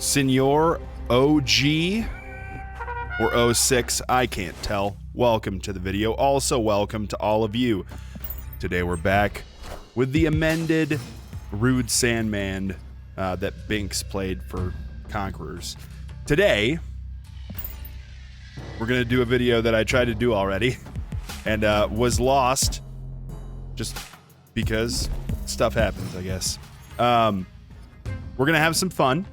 Senor OG or 06, I can't tell. Welcome to the video. Also, welcome to all of you. Today we're back with the amended Rude Sandman that Binks played for Conquerors. Today, we're going to do a video that I tried to do already and was lost just because stuff happens, I guess. We're going to have some fun,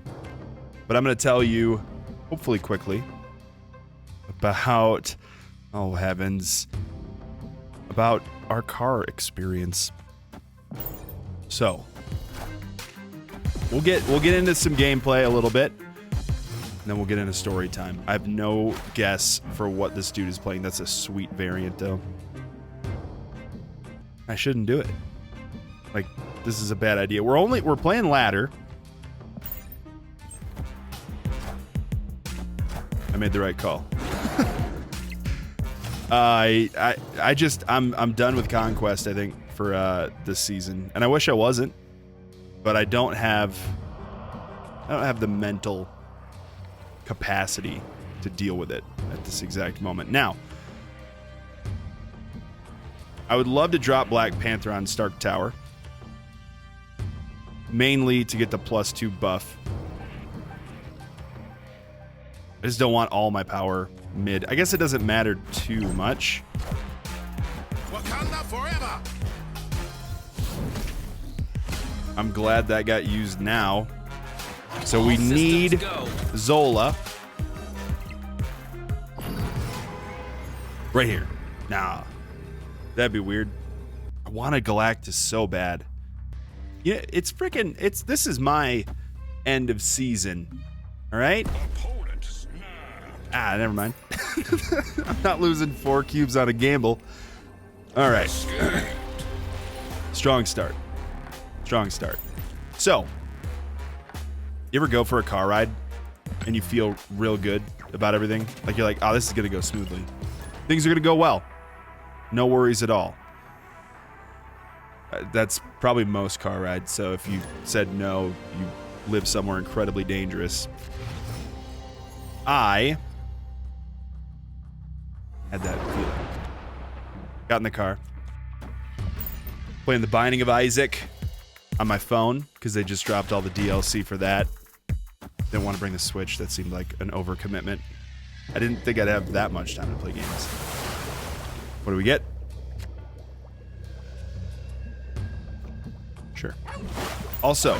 but I'm going to tell you, hopefully quickly, about, oh heavens, about our car experience. So, we'll get into some gameplay a little bit, and then we'll get into story time. I have no guess for what this dude is playing. That's a sweet variant, though. I shouldn't do it. Like, this is a bad idea. We're playing ladder. I made the right call. I'm done with Conquest, I think, for this season, and I wish I wasn't, but I don't have the mental capacity to deal with it at this exact moment. Now, I would love to drop Black Panther on Stark Tower, mainly to get the +2 buff. I just don't want all my power mid. I guess it doesn't matter too much. Wakanda forever. I'm glad that got used now. So we need Zola. Right here. Nah. That'd be weird. I want a Galactus so bad. Yeah, it's freaking, this is my end of season. All right? Never mind. I'm not losing 4 cubes on a gamble. All right. Strong start. Strong start. So, you ever go for a car ride and you feel real good about everything? Like, you're like, oh, this is going to go smoothly. Things are going to go well. No worries at all. That's probably most car rides. So if you said no, you live somewhere incredibly dangerous. I had that feeling. Got in the car, playing The Binding of Isaac on my phone because they just dropped all the DLC for that. Didn't want to bring the Switch. That seemed like an overcommitment. I didn't think I'd have that much time to play games. What do we get? Sure. Also,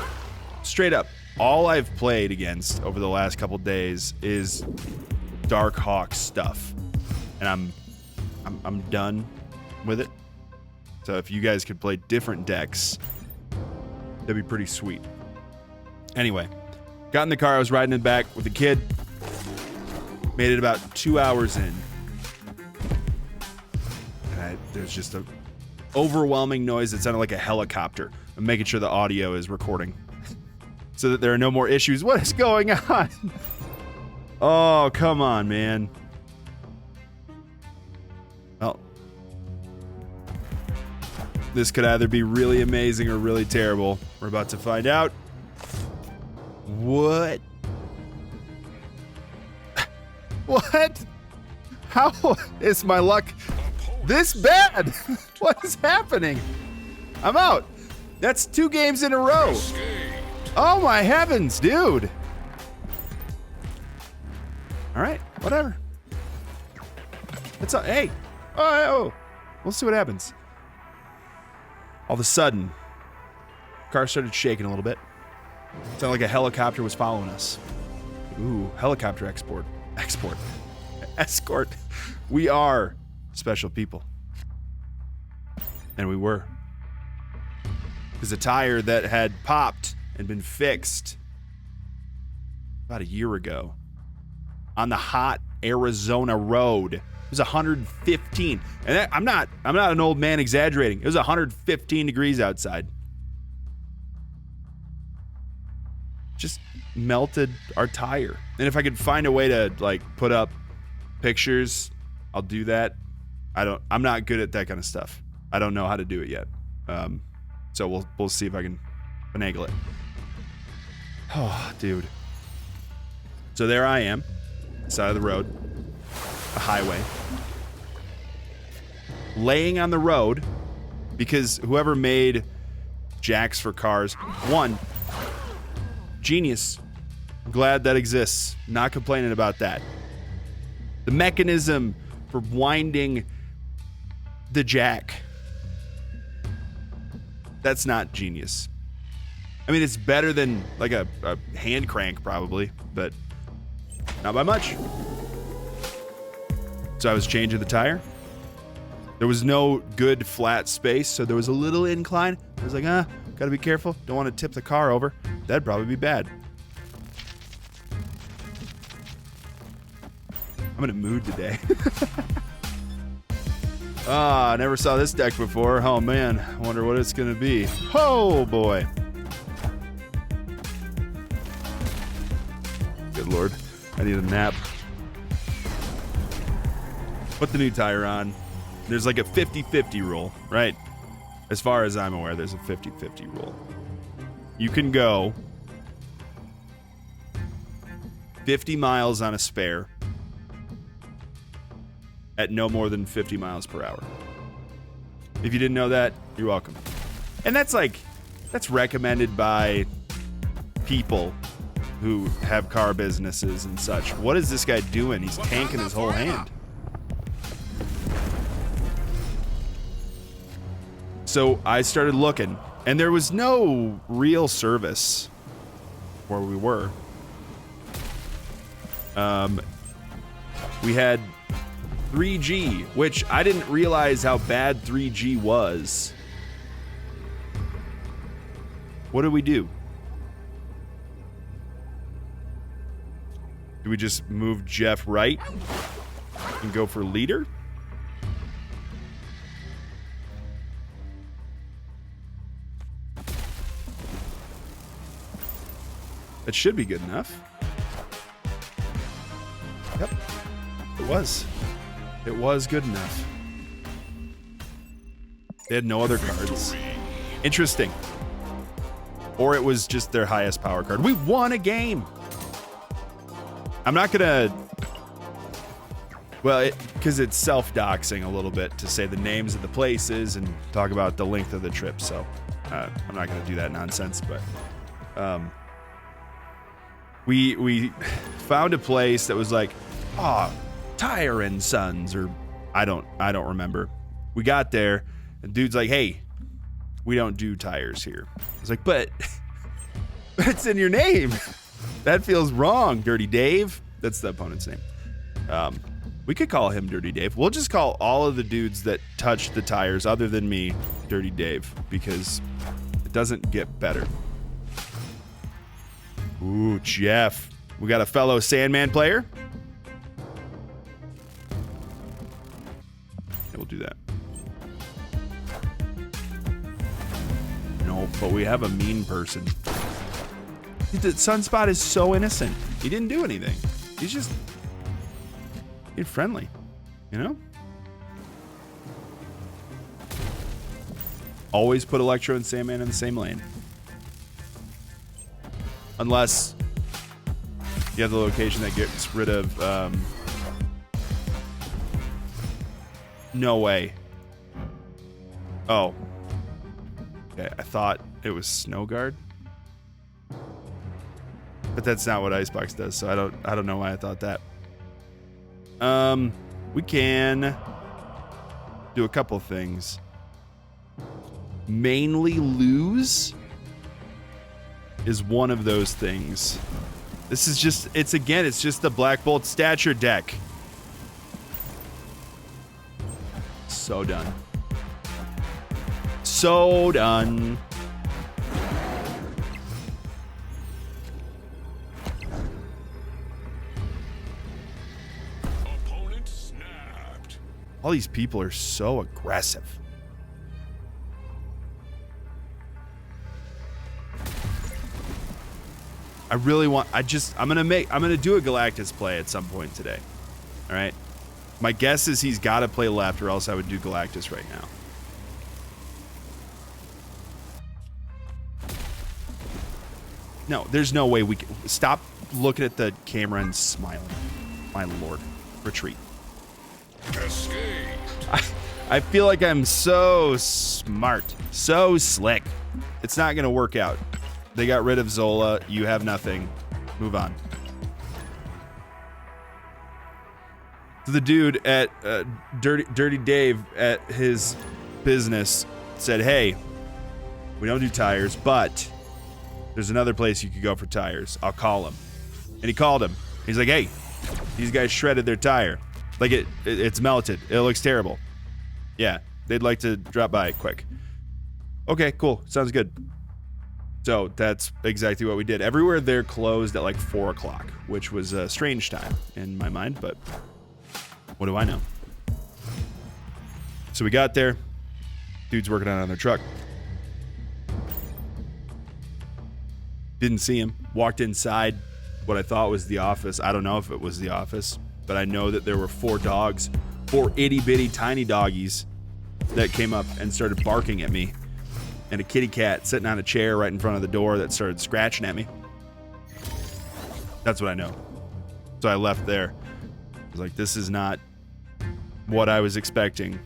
straight up, all I've played against over the last couple days is Dark Hawk stuff, and I'm done with it. So if you guys could play different decks, that'd be pretty sweet. Anyway, got in the car. I was riding in the back with the kid. Made it about 2 hours in, and there's just a overwhelming noise that sounded like a helicopter. I'm making sure the audio is recording so that there are no more issues. What is going on? Oh, come on, man. Well, this could either be really amazing or really terrible. We're about to find out. What? What? How is my luck this bad? What is happening? I'm out. That's 2 games in a row. Oh my heavens, dude. All right, whatever. It's a, hey. Oh, we'll see what happens. All of a sudden, car started shaking a little bit. It sounded like a helicopter was following us. Ooh, helicopter escort. We are special people. And we were. Because a tire that had popped and been fixed about a year ago on the hot Arizona road. It was 115. And that, I'm not an old man exaggerating. It was 115 degrees outside. Just melted our tire. And if I could find a way to like put up pictures, I'll do that. I'm not good at that kind of stuff. I don't know how to do it yet. So we'll see if I can finagle it. Oh, dude. So there I am, side of the road, a highway, laying on the road because whoever made jacks for cars, one, genius. Glad that exists. Not complaining about that. The mechanism for winding the jack, that's not genius. I mean, it's better than like a hand crank probably, but not by much. So I was changing the tire. There was no good flat space, so there was a little incline. I was like, gotta be careful. Don't want to tip the car over. That'd probably be bad. I'm in a mood today. I never saw this deck before. Oh man, I wonder what it's gonna be. Oh boy. Good Lord, I need a nap. Put the new tire on. There's like a 50-50 rule, right? As far as I'm aware, there's a 50-50 rule. You can go 50 miles on a spare at no more than 50 miles per hour. If you didn't know that, you're welcome. And that's recommended by people who have car businesses and such. What is this guy doing? He's tanking his whole hand. So I started looking, and there was no real service where we were. We had 3G, which I didn't realize how bad 3G was. What do we do? Do we just move Jeff right and go for leader? That should be good enough. Yep, it was. It was good enough. They had no other cards. Interesting. Or it was just their highest power card. We won a game. I'm not gonna... Well, because it's self-doxing a little bit to say the names of the places and talk about the length of the trip. So I'm not gonna do that nonsense, but... We found a place that was like, Tire and Sons, or I don't remember. We got there, and dude's like, hey, we don't do tires here. I was like, but it's in your name. That feels wrong, Dirty Dave. That's the opponent's name. We could call him Dirty Dave. We'll just call all of the dudes that touched the tires, other than me, Dirty Dave, because it doesn't get better. Ooh, Jeff. We got a fellow Sandman player. Yeah, we'll do that. No, but we have a mean person. The Sunspot is so innocent. He didn't do anything. He's friendly, you know? Always put Electro and Sandman in the same lane. Unless you have the location that gets rid of... No way. Oh. Okay, I thought it was Snow Guard. But that's not what Icebox does, so I don't know why I thought that. We can do a couple things. Mainly lose is one of those things. This is just, it's just the Black Bolt stature deck. So done. So done. Opponent snapped. All these people are so aggressive. I really want, I'm gonna do a Galactus play at some point today. All right. My guess is he's got to play left, or else I would do Galactus right now. No, there's no way we can stop looking at the camera and smiling. My lord. Retreat. Cascade. I feel like I'm so smart. So slick. It's not going to work out. They got rid of Zola. You have nothing. Move on. So the dude at Dirty Dave at his business said, hey, we don't do tires, but there's another place you could go for tires. I'll call him. And he called him. He's like, hey, these guys shredded their tire. Like it's melted. It looks terrible. Yeah, they'd like to drop by quick. Okay, cool. Sounds good. So that's exactly what we did. Everywhere they're closed at like 4 o'clock, which was a strange time in my mind, but what do I know? So we got there. Dude's working on their truck. Didn't see him. Walked inside what I thought was the office. I don't know if it was the office, but I know that there were 4 dogs, 4 itty bitty tiny doggies that came up and started barking at me, and a kitty cat sitting on a chair right in front of the door that started scratching at me. That's what I know. So I left there. I was like, this is not what I was expecting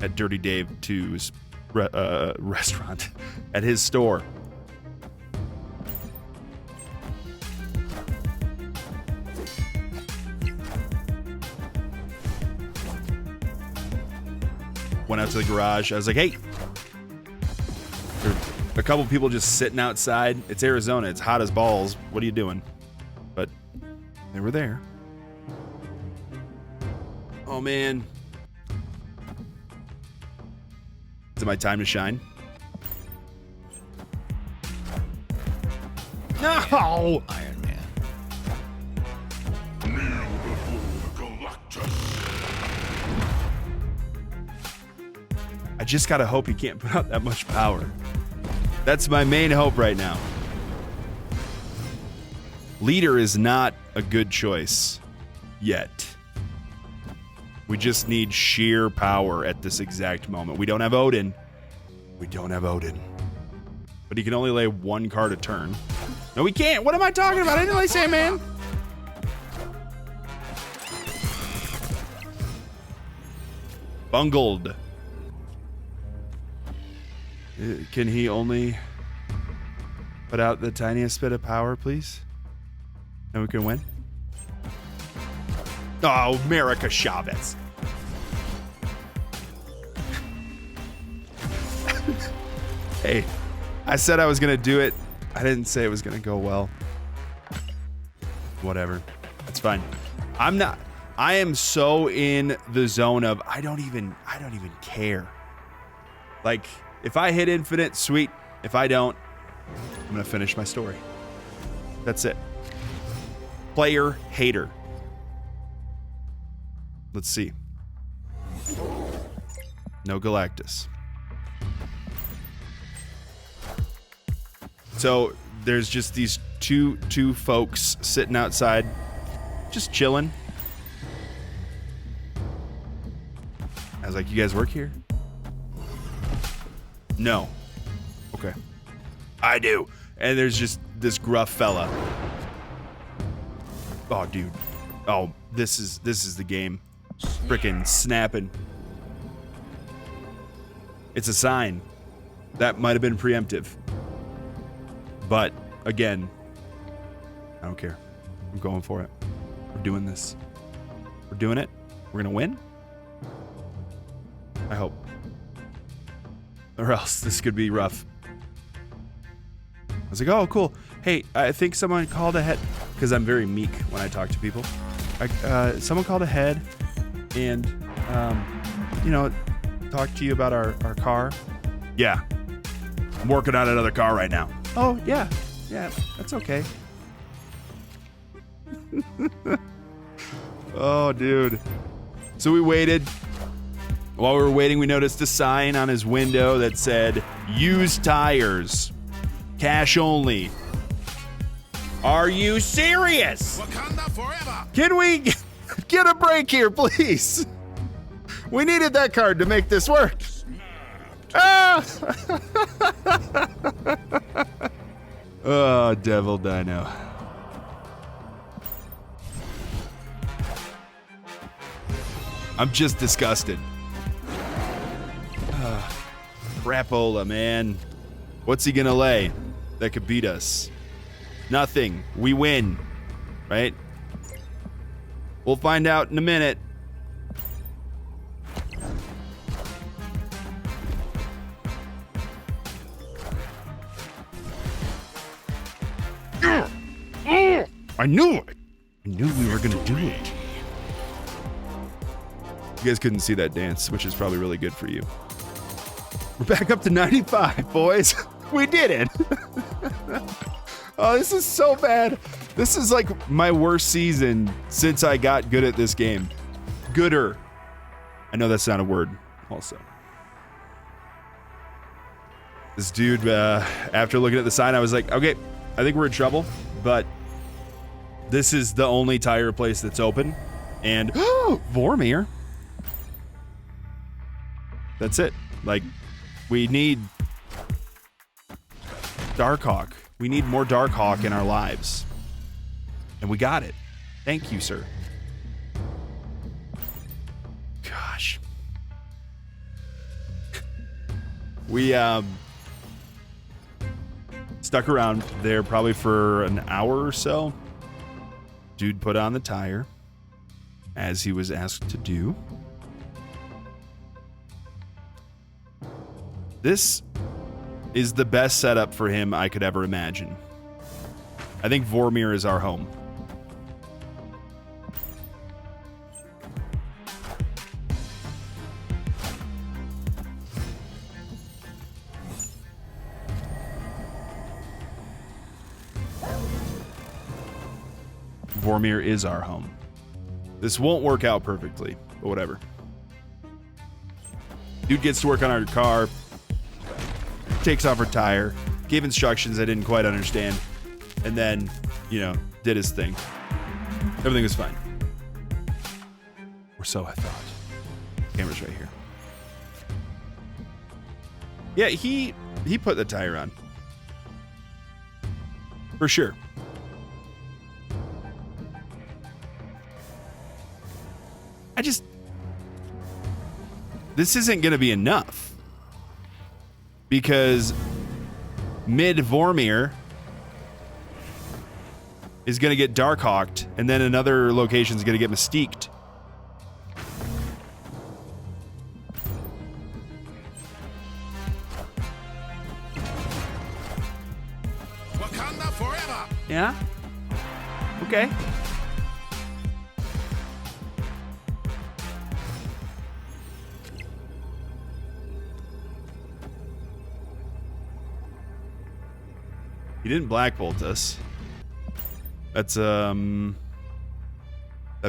at Dirty Dave 2's restaurant, at his store. Went out to the garage. I was like, hey, there are a couple people just sitting outside. It's Arizona. It's hot as balls. What are you doing? But they were there. Oh, man. Is it my time to shine? No! Iron Man. Kneel before Galactus. I just gotta hope he can't put out that much power. That's my main hope right now. Leader is not a good choice yet. We just need sheer power at this exact moment. We don't have Odin. We don't have Odin. But he can only lay 1 card a turn. No, we can't. What am I talking about? I didn't lay Sandman. Bungled. Can he only put out the tiniest bit of power, please? And we can win? Oh, America Chavez. Hey, I said I was going to do it. I didn't say it was going to go well. Whatever. That's fine. I am so in the zone of I don't even care. Like, if I hit infinite, sweet. If I don't, I'm going to finish my story. That's it. Player hater. Let's see. No Galactus. So there's just these two folks sitting outside, just chilling. I was like, you guys work here? No. Okay. I do. And there's just this gruff fella. Oh, dude. Oh, this is the game. Frickin' snapping. It's a sign. That might have been preemptive. But, again, I don't care. I'm going for it. We're doing this. We're doing it. We're going to win. I hope. Or else this could be rough. I was like, oh, cool. Hey, I think someone called ahead. Because I'm very meek when I talk to people. Someone called ahead and, talk to you about our car. Yeah. I'm working on another car right now. Oh, yeah, that's okay. Oh, dude. So we waited. While we were waiting, we noticed a sign on his window that said, used tires, cash only. Are you serious? Wakanda forever. Can we get a break here, please? We needed that card to make this work. Ah! Oh, Devil Dino. I'm just disgusted. Crapola, man. What's he gonna lay that could beat us? Nothing. We win. Right? We'll find out in a minute. I knew it. I knew we were gonna do it. You guys couldn't see that dance, which is probably really good for you. We're back up to 95, boys. We did it. Oh, this is so bad. This is like my worst season since I got good at this game. Gooder. I know that's not a word also. This dude, after looking at the sign, I was like, okay, I think we're in trouble, but this is the only tire place that's open. And, Vormir. That's it. Like, we need Darkhawk. We need more Darkhawk in our lives. And we got it. Thank you, sir. Gosh. We, stuck around there probably for an hour or so. Dude put on the tire, as he was asked to do. This is the best setup for him I could ever imagine. I think Vormir is our home. Vormir is our home. This won't work out perfectly, but whatever. Dude gets to work on our car, takes off her tire, gave instructions I didn't quite understand, and then, you know, did his thing. Everything was fine. Or so I thought. Camera's right here. Yeah, he put the tire on. For sure. This isn't going to be enough. Because mid Vormir is going to get Darkhawked, and then another location is going to get Mystiqued. Wakanda forever. Yeah? Okay. He didn't Black Bolt us. That's, that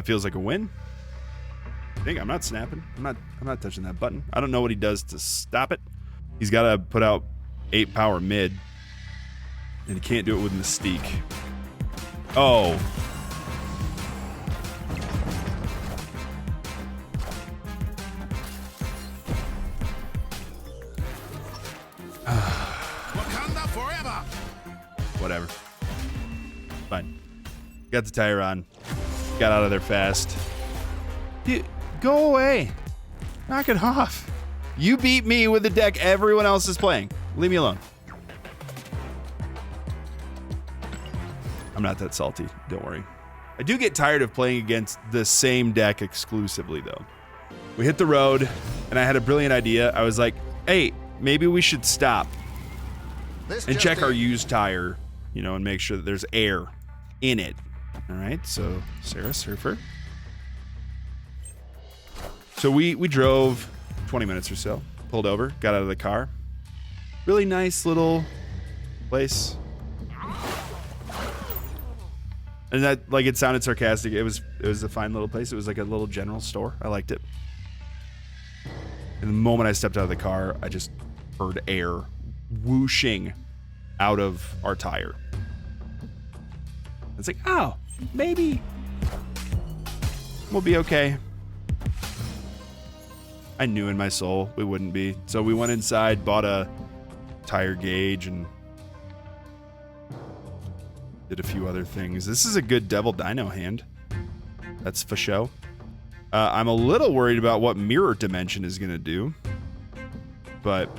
feels like a win. I think I'm not snapping. I'm not touching that button. I don't know what he does to stop it. He's got to put out 8 power mid. And he can't do it with Mystique. Oh. Wakanda forever. Whatever. Fine. Got the tire on. Got out of there fast. Dude, go away. Knock it off. You beat me with the deck everyone else is playing. Leave me alone. I'm not that salty. Don't worry. I do get tired of playing against the same deck exclusively, though. We hit the road, and I had a brilliant idea. I was like, hey, maybe we should stop and check our used tire, you know, and make sure that there's air in it. All right, so Sarah Surfer. So we drove 20 minutes or so, pulled over, got out of the car. Really nice little place. And that, like, it sounded sarcastic. It was a fine little place. It was like a little general store. I liked it. And the moment I stepped out of the car, I just heard air whooshing out of our tire. It's like, oh, maybe we'll be okay. I knew in my soul we wouldn't be. So we went inside, bought a tire gauge, and did a few other things. This is a good Devil Dino hand. That's for show. I'm a little worried about what mirror dimension is going to do, but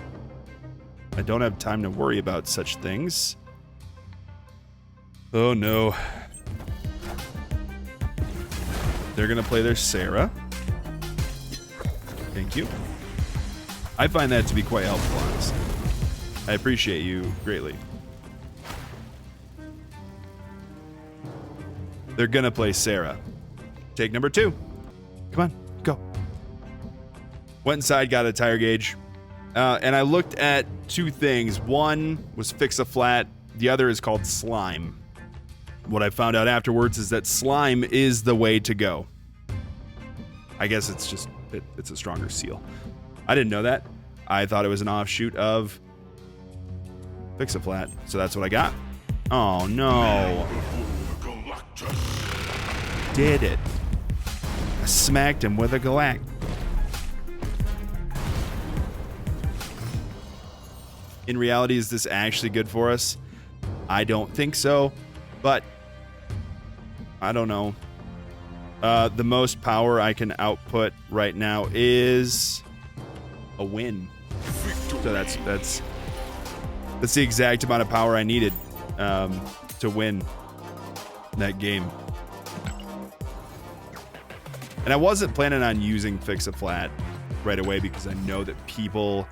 I don't have time to worry about such things. Oh no. They're going to play their Sarah. Thank you. I find that to be quite helpful, honestly. I appreciate you greatly. They're going to play Sarah. Take number 2. Come on, go. Went inside, got a tire gauge. And I looked at 2 things. One was Fix-A-Flat. The other is called Slime. What I found out afterwards is that Slime is the way to go. I guess it's just, it's a stronger seal. I didn't know that. I thought it was an offshoot of Fix-A-Flat. So that's what I got. Oh, no. Did it. I smacked him with a Galact. In reality, is this actually good for us? I don't think so, but I don't know. The most power I can output right now is a win. So that's the exact amount of power I needed to win that game. And I wasn't planning on using Fix-A-Flat right away because I know that people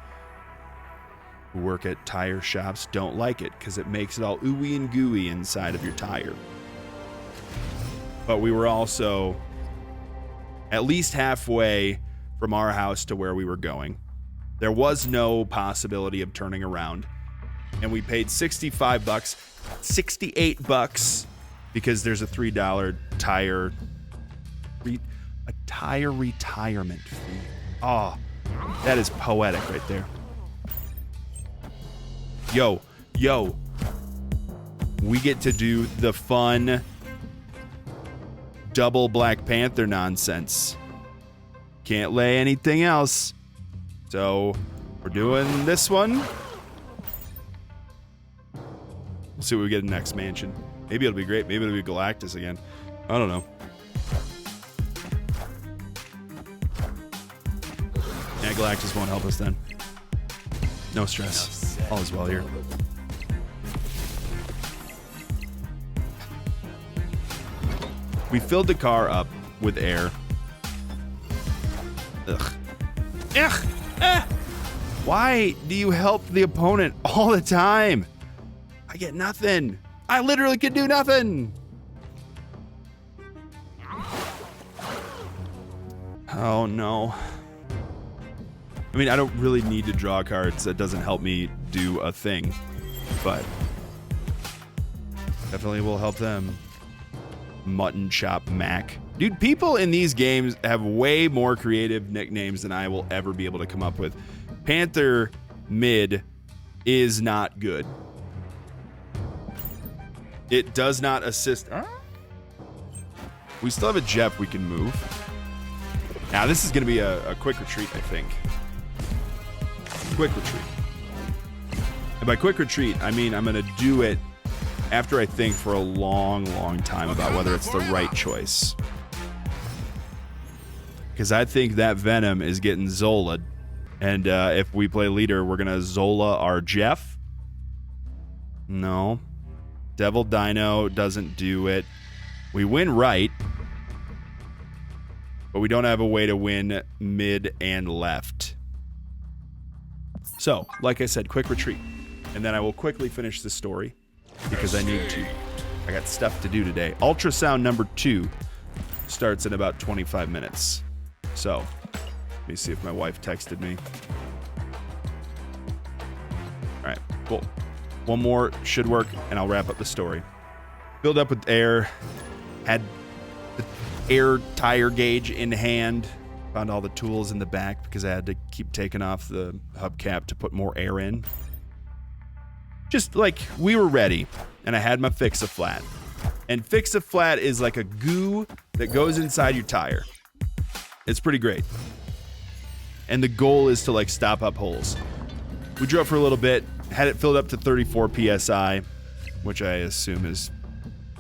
who work at tire shops don't like it because it makes it all ooey and gooey inside of your tire. But we were also at least halfway from our house to where we were going. There was no possibility of turning around. And we paid $65, $68 because there's a $3 tire retirement fee. Oh, that is poetic right there. Yo, we get to do the fun double Black Panther nonsense. Can't lay anything else. So we're doing this one. We'll see what we get in the next mansion. Maybe it'll be great. Maybe it'll be Galactus again. I don't know. Yeah, Galactus won't help us then. No stress. All is well here. We filled the car up with air. Ugh. Ugh. Ah. Why do you help the opponent all the time? I get nothing. I literally could do nothing. Oh no. I mean, I don't really need to draw cards. That doesn't help me do a thing, but definitely will help them. Mutton Chop Mac. Dude, people in these games have way more creative nicknames than I will ever be able to come up with. Panther Mid is not good. It does not assist. We still have a Jeff we can move. Now, this is going to be a quick retreat, I think. Quick retreat. And by quick retreat, I mean I'm going to do it after I think for a long, long time about whether it's the right choice. Because I think that Venom is getting Zola'd. And if we play leader, we're going to Zola our Jeff. No. Devil Dino doesn't do it. We win right. But we don't have a way to win mid and left. So, like I said, quick retreat. And then I will quickly finish the story. Because I need to. I got stuff to do today. Ultrasound number 2 starts in about 25 minutes. So, let me see if my wife texted me. Alright, cool. One more should work, and I'll wrap up the story. Filled up with air. Had the air tire gauge in hand. Found all the tools in the back because I had to keep taking off the hubcap to put more air in. Just like we were ready, and I had my Fix-A-Flat. And Fix-A-Flat is like a goo that goes inside your tire. It's pretty great. And the goal is to like stop up holes. We drove for a little bit, had it filled up to 34 PSI, which I assume is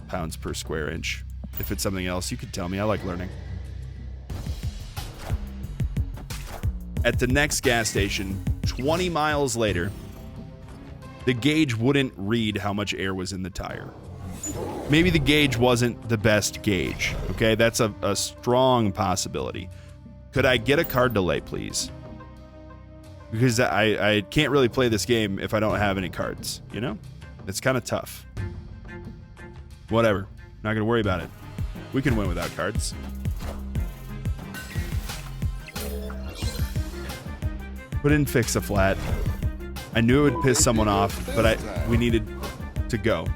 pounds per square inch. If it's something else, you could tell me. I like learning. At the next gas station, 20 miles later, the gauge wouldn't read how much air was in the tire. Maybe the gauge wasn't the best gauge, okay? That's a strong possibility. Could I get a card delay, please? Because I can't really play this game if I don't have any cards, you know? It's kind of tough. Whatever. Not going to worry about it. We can win without cards. Put in fix a flat. I knew it would piss someone off, but we needed to go.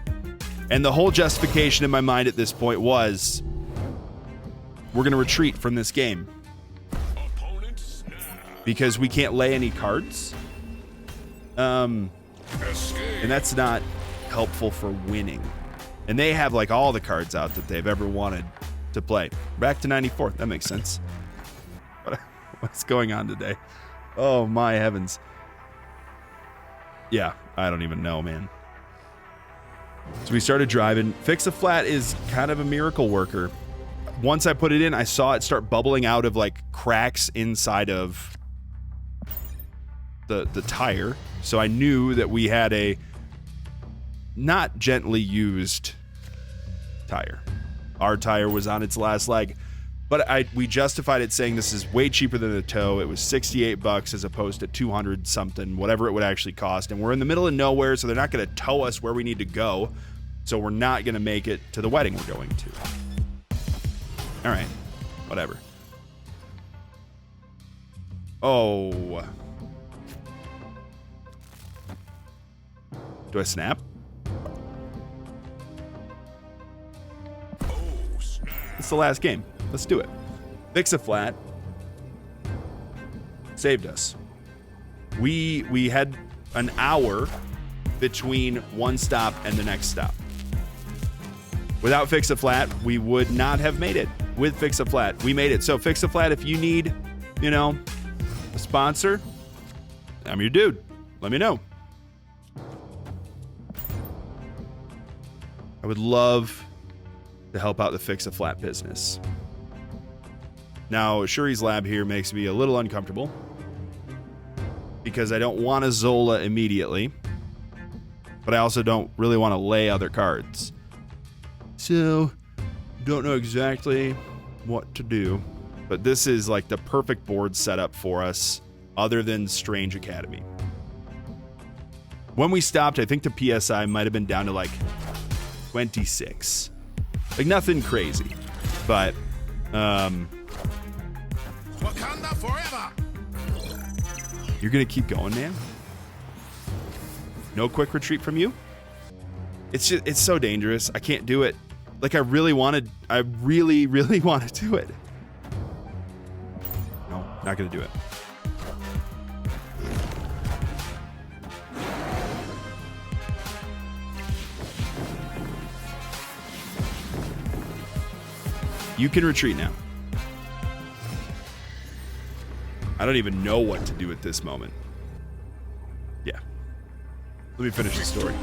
And the whole justification in my mind at this point was, we're going to retreat from this game. Because we can't lay any cards. And that's not helpful for winning. And they have like all the cards out that they've ever wanted to play. Back to 94. That makes sense. What's going on today? Oh my heavens. Yeah, I don't even know, man. So we started driving. Fix a flat is kind of a miracle worker. Once I put it in, I saw it start bubbling out of like cracks inside of the tire. So I knew that we had a not gently used tire. Our tire was on its last leg. But we justified it saying this is way cheaper than the tow. It was $68 as opposed to 200 something, whatever it would actually cost. And we're in the middle of nowhere, so they're not going to tow us where we need to go. So we're not going to make it to the wedding we're going to. All right, whatever. Oh. Do I snap? It's the last game. Let's do it. Fix a flat. Saved us. We had an hour between one stop and the next stop. Without Fix a Flat, we would not have made it. With Fix a Flat, we made it. So Fix a Flat, if you need, you know, a sponsor, I'm your dude. Let me know. I would love to help out the Fix a Flat business. Now, Shuri's lab here makes me a little uncomfortable because I don't want a Zola immediately, but I also don't really want to lay other cards. So, don't know exactly what to do, but this is like the perfect board setup for us other than Strange Academy. When we stopped, I think the PSI might have been down to like 26. Like nothing crazy, but Wakanda forever. You're gonna keep going, man? No quick retreat from you? It's so dangerous. I can't do it. Like I really want to do it. No, not gonna do it. You can retreat now. I don't even know what to do at this moment. Yeah. Let me finish the story.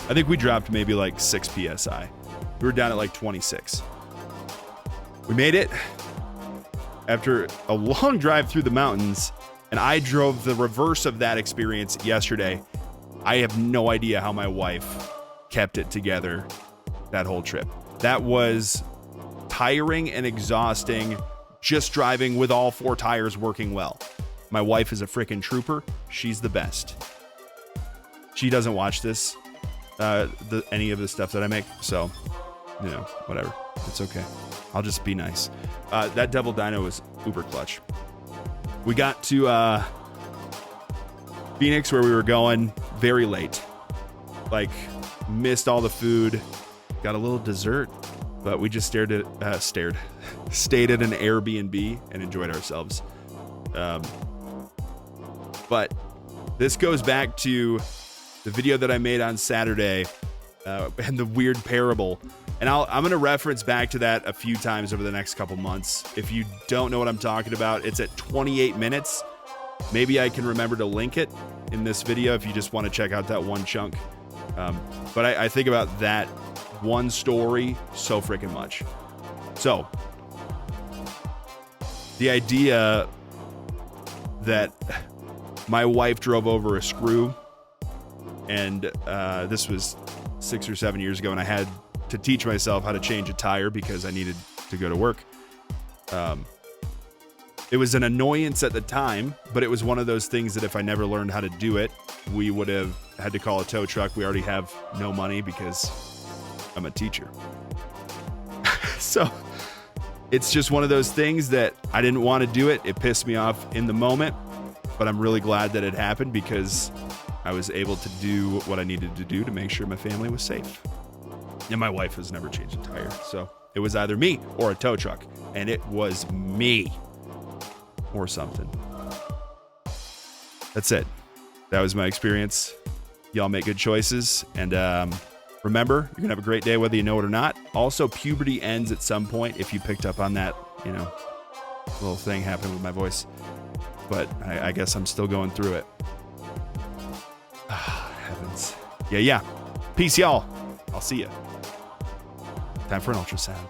I think we dropped maybe like 6 PSI. We were down at like 26. We made it after a long drive through the mountains, and I drove the reverse of that experience yesterday. I have no idea how my wife kept it together that whole trip. That was tiring and exhausting, just driving with all 4 tires working well. My wife is a freaking trooper. She's the best. She doesn't watch this, any of the stuff that I make, so, you know, whatever. It's okay. I'll just be nice. That double dyno was uber clutch. We got to Phoenix, where we were going, very late. Like, missed all the food. Got a little dessert. But we just stayed at an Airbnb and enjoyed ourselves. But this goes back to the video that I made on Saturday and the weird parable. And I'm going to reference back to that a few times over the next couple months. If you don't know what I'm talking about, it's at 28 minutes. Maybe I can remember to link it in this video if you just want to check out that one chunk. But I think about that one story so freaking much. So the idea that my wife drove over a screw, and this was 6 or 7 years ago, and I had to teach myself how to change a tire because I needed to go to work. It was an annoyance at the time, but it was one of those things that if I never learned how to do it, we would have had to call a tow truck. We already have no money because I'm a teacher. So it's just one of those things that I didn't want to do it. It pissed me off in the moment, but I'm really glad that it happened because I was able to do what I needed to do to make sure my family was safe. And my wife has never changed a tire. So it was either me or a tow truck, and it was me. Or something. That's it. That was my experience. Y'all make good choices. And remember, you're going to have a great day whether you know it or not. Also, puberty ends at some point if you picked up on that, little thing happening with my voice. But I guess I'm still going through it. Heavens. Yeah. Peace, y'all. I'll see you. Time for an ultrasound.